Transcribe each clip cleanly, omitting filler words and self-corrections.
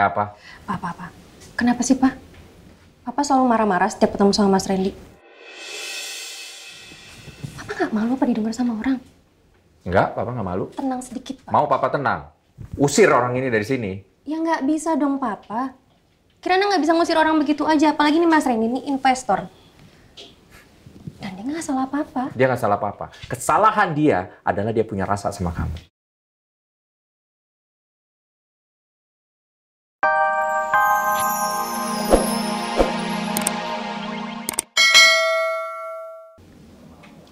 Apa? Pak. Kenapa sih, Pak? Papa selalu marah-marah setiap ketemu sama Mas Randy. Papa nggak malu apa didengar sama orang? Enggak, Papa nggak malu. Tenang sedikit, Pak. Mau Papa tenang. Usir orang ini dari sini. Ya nggak bisa dong, Papa. Kirana nggak bisa ngusir orang begitu aja. Apalagi nih Mas Randy, ini investor. Dan dia nggak salah apa-apa. Dia nggak salah apa-apa. Kesalahan dia adalah dia punya rasa sama kamu.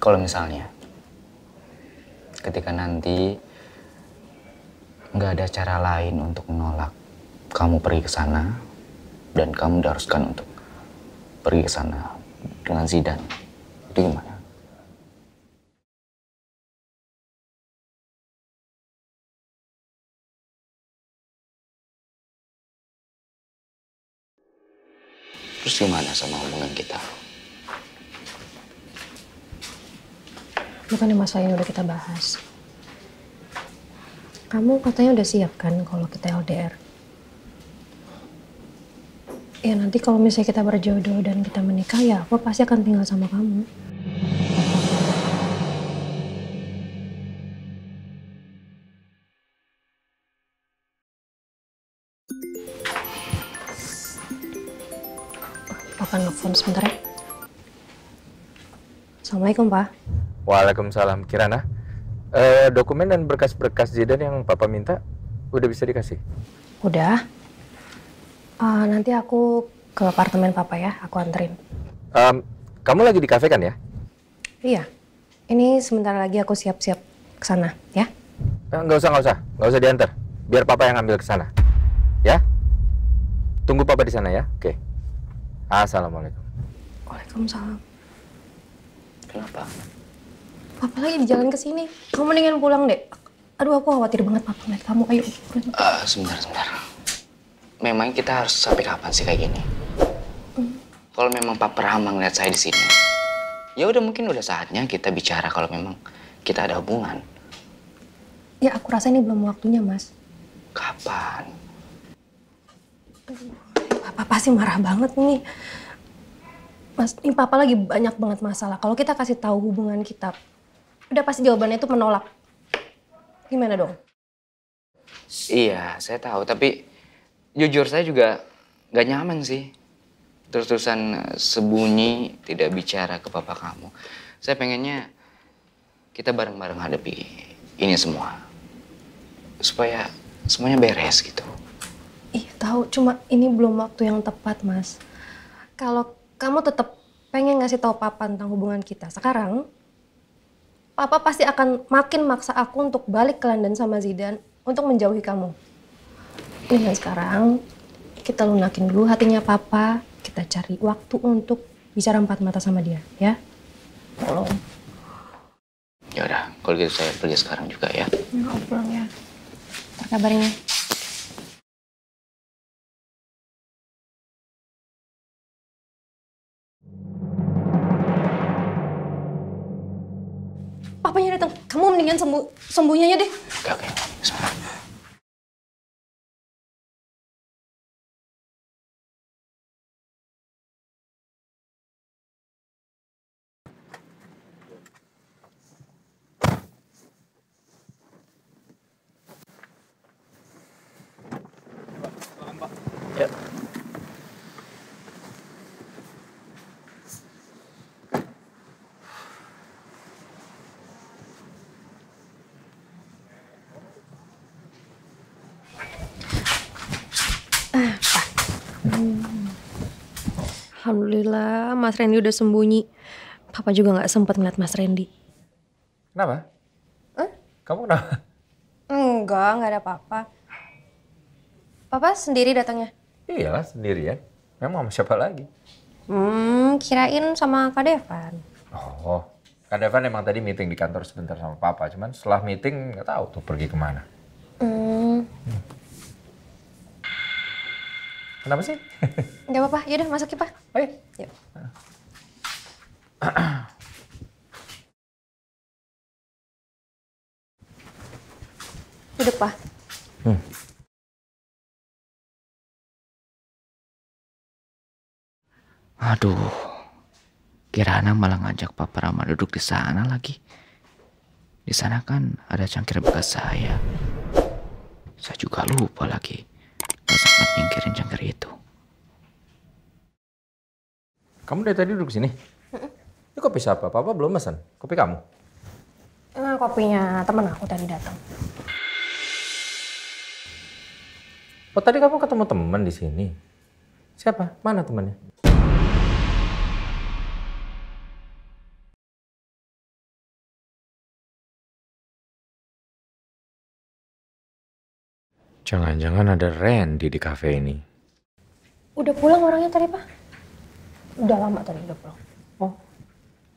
Kalau misalnya ketika nanti nggak ada cara lain untuk menolak kamu pergi ke sana dan kamu diharuskan untuk pergi ke sana dengan Zidan, itu gimana? Terus gimana sama hubungan kita? Bukannya masalah ini udah kita bahas. Kamu katanya udah siap kan kalau kita LDR? Ya nanti kalau misalnya kita berjodoh dan kita menikah, ya aku pasti akan tinggal sama kamu. Papa nelfon sebentar ya. Assalamualaikum, Pak. Waalaikumsalam. Kirana, dokumen dan berkas-berkas Zidan yang Papa minta udah bisa dikasih? Udah. Nanti aku ke apartemen Papa ya, aku anterin. Kamu lagi di kafe kan ya? Iya. Ini sebentar lagi aku siap-siap ke sana, ya? Nggak usah diantar. Biar Papa yang ambil ke sana. Ya? Tunggu Papa di sana ya. Oke. Assalamualaikum. Waalaikumsalam. Kenapa? Papa lagi di jalan ke sini. Kamu mendingan pulang deh. Aduh, aku khawatir banget Papa ngeliat kamu. Ayo. Sebentar. Memang kita harus sampai kapan sih kayak gini? Kalau memang Papa Rama ngeliat saya di sini, ya udah mungkin udah saatnya kita bicara kalau memang kita ada hubungan. Ya, aku rasa ini belum waktunya, Mas. Kapan? Papa pasti marah banget nih. Mas, ini Papa lagi banyak banget masalah. Kalau kita kasih tahu hubungan kita, udah pasti jawabannya itu menolak. Gimana dong? Iya, saya tahu. Tapi jujur saya juga gak nyaman sih. Terus-terusan sembunyi, tidak bicara ke papa kamu. Saya pengennya kita bareng-bareng hadapi ini semua. Supaya semuanya beres gitu. Iya tahu, cuma ini belum waktu yang tepat, Mas. Kalau kamu tetap pengen ngasih tahu Papa tentang hubungan kita sekarang, Papa pasti akan makin maksa aku untuk balik ke London sama Zidan untuk menjauhi kamu. Dengan sekarang, kita lunakin dulu hatinya Papa, kita cari waktu untuk bicara empat mata sama dia, ya? Tolong. Ya udah, kalau gitu saya pergi sekarang juga ya. Ya, aku pulang ya. Terkabarin ya. Papanya datang. Kamu mendingan sembunyi aja deh. Oke. Sebentar. Ya. Alhamdulillah, Mas Randy udah sembunyi. Papa juga nggak sempat ngeliat Mas Randy. Kenapa? Hah? Kamu kenapa? Nggak ada apa-apa. Papa sendiri datangnya? Iyalah, sendirian. Memang sama siapa lagi? Kirain sama Kak Devan. Oh, Kak Devan emang tadi meeting di kantor sebentar sama Papa. Cuman setelah meeting nggak tahu tuh pergi kemana. Kenapa sih? Nggak apa-apa, yaudah masuk ya, Pak. Ayo. Yuk. Duduk, Pak. Aduh, Kirana malah ngajak Papa Rama duduk di sana lagi. Di sana kan ada cangkir bekas saya. Saya juga lupa lagi. Gak sempat nyingkirin cangkir itu. Kamu dari tadi duduk sini? Ini kopi siapa? Papa belum pesan. Kopi kamu? Kopinya teman aku tadi datang. Oh, tadi kamu ketemu teman di sini. Siapa? Mana temannya? Jangan-jangan ada Randy di kafe ini. Udah pulang orangnya tadi, Pak? Udah lama tadi udah pulang. Oh,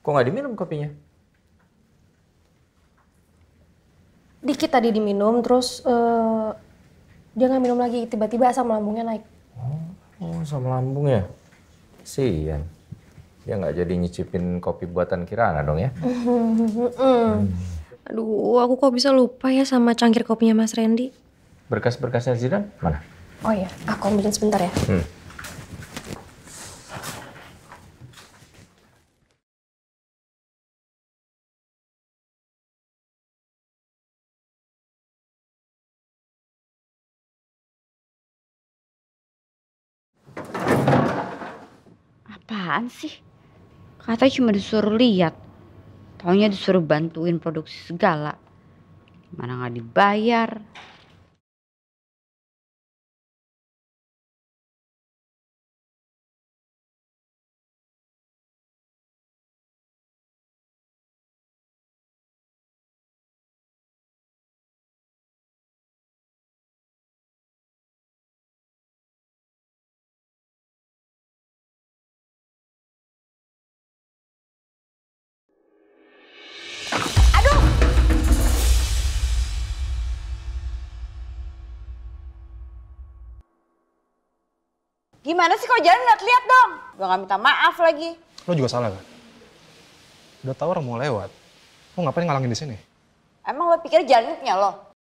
kok nggak diminum kopinya? Dikit tadi diminum, terus dia nggak minum lagi. Tiba-tiba asam lambungnya naik. Oh, asam lambung ya? Sian. Dia nggak jadi nyicipin kopi buatan Kirana dong ya? Aduh, aku kok bisa lupa ya sama cangkir kopinya Mas Randy. Berkas-berkasnya Zidan mana? Oh iya, aku ambilin sebentar ya. Apaan sih? Katanya cuma disuruh lihat. Taunya disuruh bantuin produksi segala. Mana nggak dibayar. Gimana sih kalau jalan lihat-lihat dong? Udah gak minta maaf lagi. Lo juga salah kan? Udah tahu orang mau lewat. Lo ngapain ngalangin di sini? Emang lo pikir jalan itu punya lo?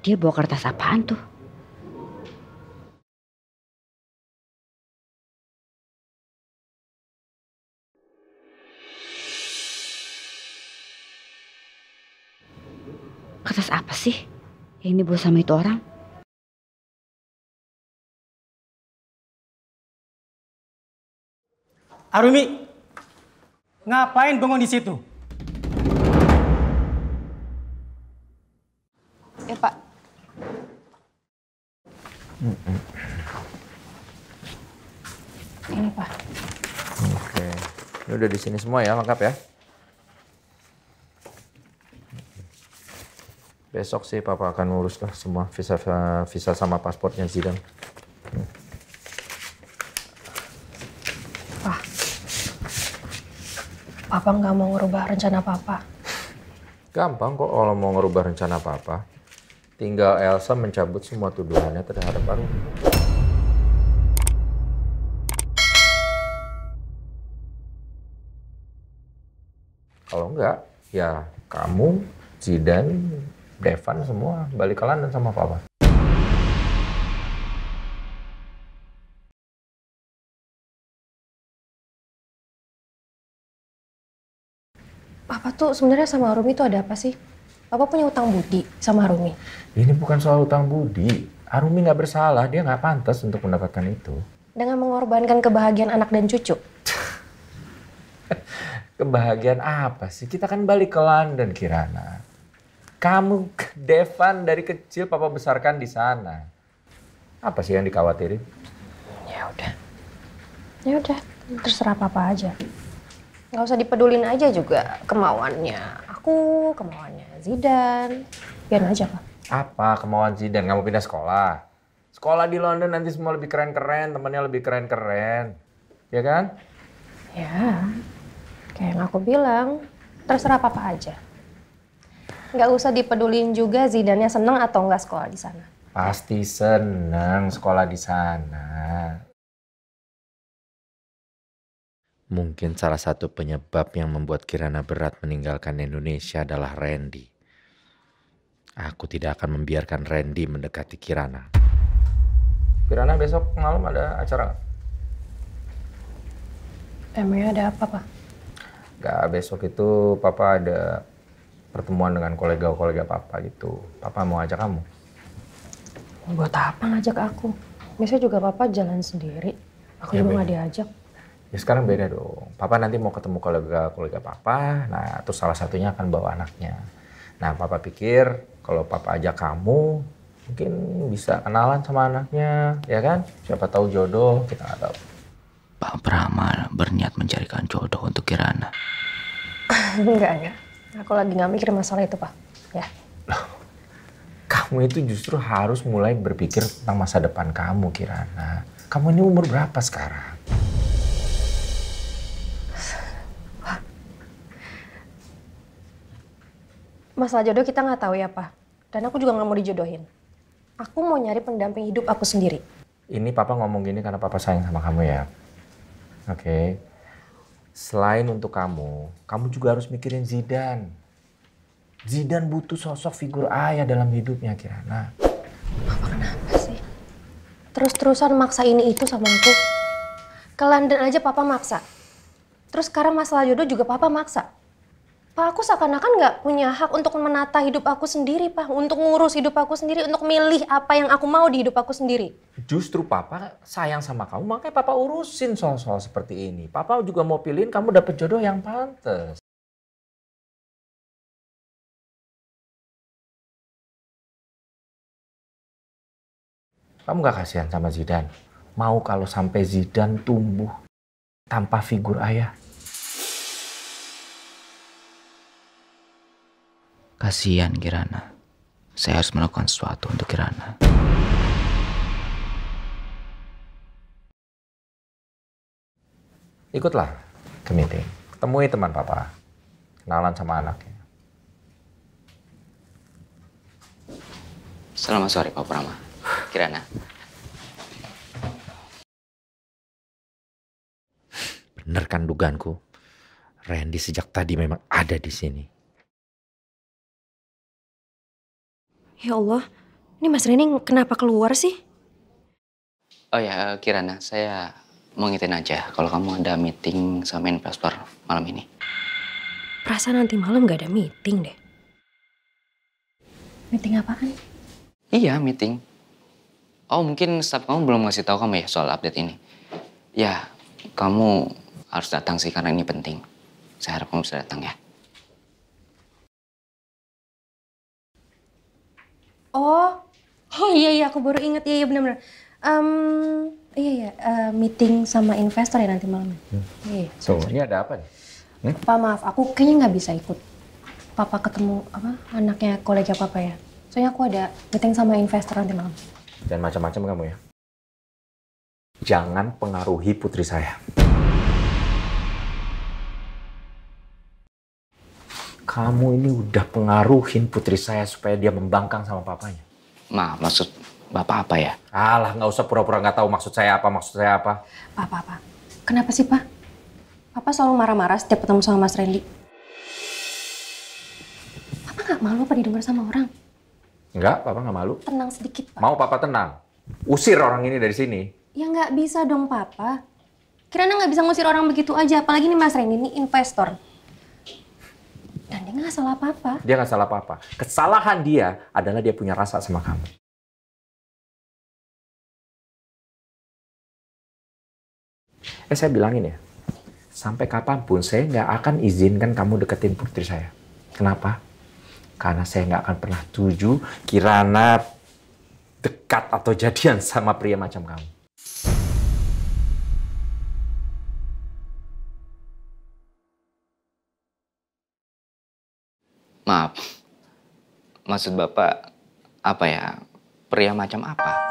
Dia bawa kertas apaan tuh? Kertas apa sih yang dibawa sama itu orang? Arumi, ngapain bengong di situ? Ya Pak. Ini, Pak. Oke. Ini udah di sini semua ya, lengkap ya? Besok sih Papa akan ngurus lah semua visa sama pasportnya Zidan. Pak, Papa nggak mau ngerubah rencana Papa. Gampang kok kalau mau ngerubah rencana Papa. Tinggal Elsa mencabut semua tuduhannya terhadap Arumi. Kalau enggak, ya kamu, Zidan, Devan semua balik ke London sama Papa. Papa tuh sebenarnya sama Arumi tuh ada apa sih? Papa punya utang budi sama Arumi. Ini bukan soal utang budi. Arumi nggak bersalah, dia nggak pantas untuk mendapatkan itu. Dengan mengorbankan kebahagiaan anak dan cucu. Kebahagiaan apa sih? Kita kan balik ke London, Kirana. Kamu, Devan, dari kecil Papa besarkan di sana. Apa sih yang dikhawatirin? Ya udah. Ya udah, terserah Papa aja. Nggak usah dipedulin aja juga kemauannya aku, kemauannya Zidan. Biarin aja, Pak. Apa kemauan Zidan? Nggak mau pindah sekolah? Sekolah di London nanti semua lebih keren-keren, temannya lebih keren-keren. Ya kan? Ya, kayak yang aku bilang, terserah Papa aja. Nggak usah dipedulin juga Zidannya seneng atau nggak sekolah di sana. Pasti senang sekolah di sana. Mungkin salah satu penyebab yang membuat Kirana berat meninggalkan Indonesia adalah Randy. Aku tidak akan membiarkan Randy mendekati Kirana. Kirana besok malam ada acara nggak? Emangnya ada apa, Pak? Gak, besok itu Papa ada pertemuan dengan kolega-kolega Papa gitu. Papa mau ajak kamu. Buat apa ngajak aku? Biasanya juga Papa jalan sendiri. Aku Ya, juga nggak diajak. Ya sekarang beda dong. Papa nanti mau ketemu kolega-kolega Papa. Nah, terus salah satunya akan bawa anaknya. Nah, Papa pikir kalau Papa ajak kamu, mungkin bisa kenalan sama anaknya, ya kan? Siapa tahu jodoh, kita nggak tahu. Pak Brahma berniat mencarikan jodoh untuk Kirana. Enggak. Aku lagi nggak mikir masalah itu, Pak. Ya. Kamu itu justru harus mulai berpikir tentang masa depan kamu, Kirana. Kamu ini umur berapa sekarang? Masalah jodoh kita nggak tahu ya, Pak. Dan aku juga nggak mau dijodohin. Aku mau nyari pendamping hidup aku sendiri. Ini Papa ngomong gini karena Papa sayang sama kamu ya. Oke. Selain untuk kamu, kamu juga harus mikirin Zidane. Zidane butuh sosok figur ayah dalam hidupnya, Kirana. Papa kenapa sih? Terus-terusan maksa ini itu sama aku. Ke London aja Papa maksa. Terus sekarang masalah jodoh juga Papa maksa. Pak, aku seakan-akan nggak punya hak untuk menata hidup aku sendiri, Pak. Untuk ngurus hidup aku sendiri, untuk milih apa yang aku mau di hidup aku sendiri. Justru Papa sayang sama kamu, makanya Papa urusin soal-soal seperti ini. Papa juga mau pilihin kamu dapet jodoh yang pantas. Kamu gak kasihan sama Zidane? Mau kalau sampai Zidane tumbuh tanpa figur ayah? Kasihan Kirana. Saya harus melakukan sesuatu untuk Kirana. Ikutlah ke meeting. Temui teman Papa. Kenalan sama anaknya. Selamat sore Pak Brahma. Kirana. Bener kan dugaanku? Randy sejak tadi memang ada di sini. Ya Allah, ini Mas Reni kenapa keluar sih? Oh ya, Kirana, saya mau ngitin aja kalau kamu ada meeting sama investor malam ini. Perasaan nanti malam gak ada meeting deh. Meeting apaan? Iya, meeting. Oh, mungkin staff kamu belum ngasih tahu kamu ya soal update ini. Ya, kamu harus datang sih karena ini penting. Saya harap kamu bisa datang ya. Oh iya aku baru inget, iya benar-benar. Meeting sama investor ya nanti malam. Iya. So, ini ada apa nih? Pak maaf, aku kayaknya nggak bisa ikut. Papa ketemu anaknya kolega Papa ya. Soalnya aku ada meeting sama investor nanti malam. Jangan macam-macam kamu ya. Jangan pengaruhi putri saya. Kamu ini udah pengaruhin putri saya supaya dia membangkang sama papanya. Ma, maksud Bapak apa ya? Alah, nggak usah pura-pura nggak tahu maksud saya apa. Pak. Kenapa sih, Pak? Papa selalu marah-marah setiap ketemu sama Mas Randy. Papa nggak malu apa didengar sama orang? Enggak, Papa nggak malu. Tenang sedikit, Pak. Mau Papa tenang. Usir orang ini dari sini. Ya nggak bisa dong, Papa. Kirana nggak bisa ngusir orang begitu aja. Apalagi nih Mas Randy, ini investor. Dan dia nggak salah apa-apa. Dia nggak salah apa-apa. Kesalahan dia adalah dia punya rasa sama kamu. Saya bilangin ya, sampai kapanpun saya nggak akan izinkan kamu deketin putri saya. Kenapa? Karena saya nggak akan pernah setuju Kirana dekat atau jadian sama pria macam kamu. Maaf, maksud Bapak apa ya? Pria macam apa?